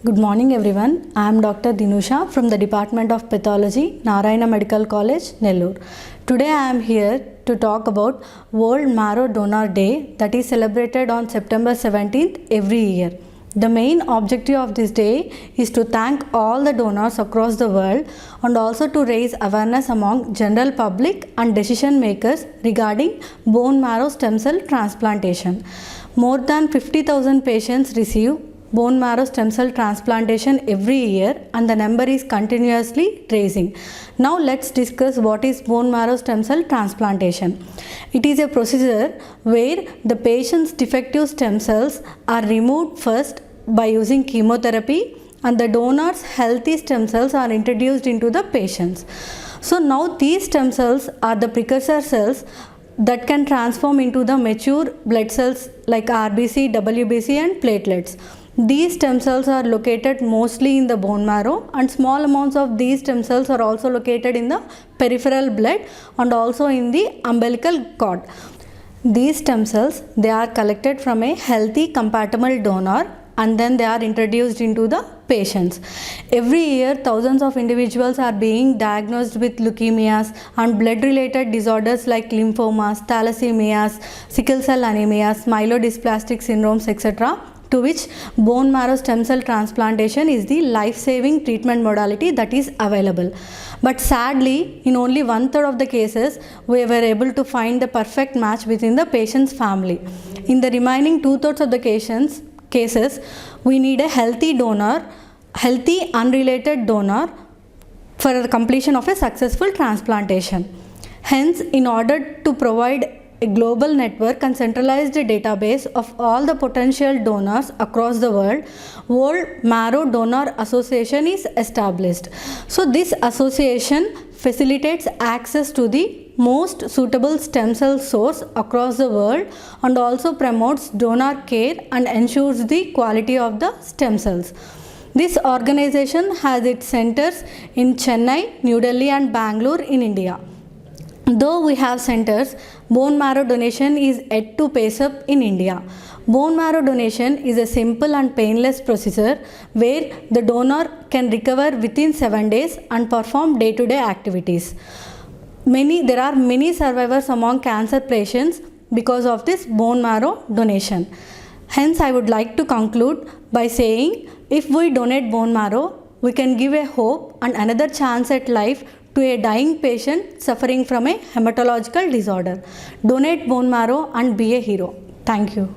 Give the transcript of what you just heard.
Good morning everyone. I am Dr. Dinusha from the Department of Pathology, Narayana Medical College, Nellore. Today I am here to talk about World Marrow Donor Day that is celebrated on September 17th every year. The main objective of this day is to thank all the donors across the world and also to raise awareness among general public and decision makers regarding bone marrow stem cell transplantation. More than 50,000 patients receive bone marrow stem cell transplantation every year and the number is continuously rising. Now let's discuss what is bone marrow stem cell transplantation. It is a procedure where the patient's defective stem cells are removed first by using chemotherapy and the donor's healthy stem cells are introduced into the patients. So now these stem cells are the precursor cells that can transform into the mature blood cells like RBC, WBC and platelets. These stem cells are located mostly in the bone marrow and small amounts of these stem cells are also located in the peripheral blood and also in the umbilical cord. These stem cells, they are collected from a healthy compatible donor and then they are introduced into the patients. Every year thousands of individuals are being diagnosed with leukemias and blood related disorders like lymphomas, thalassemias, sickle cell anemias, myelodysplastic syndromes, etc., to which bone marrow stem cell transplantation is the life-saving treatment modality that is available. But sadly, in only 1/3 of the cases, we were able to find the perfect match within the patient's family. In the remaining 2/3 of the cases, we need a healthy unrelated donor for the completion of a successful transplantation. Hence, in order to provide a global network and centralized database of all the potential donors across the world, World Marrow Donor Association is established. So this association facilitates access to the most suitable stem cell source across the world and also promotes donor care and ensures the quality of the stem cells. This organization has its centers in Chennai, New Delhi and Bangalore in India. Though we have centers, bone marrow donation is yet to pace up in India. Bone marrow donation is a simple and painless procedure where the donor can recover within 7 days and perform day-to-day activities. There are many survivors among cancer patients because of this bone marrow donation. Hence, I would like to conclude by saying if we donate bone marrow, we can give a hope and another chance at life to a dying patient suffering from a hematological disorder. Donate bone marrow and be a hero. Thank you.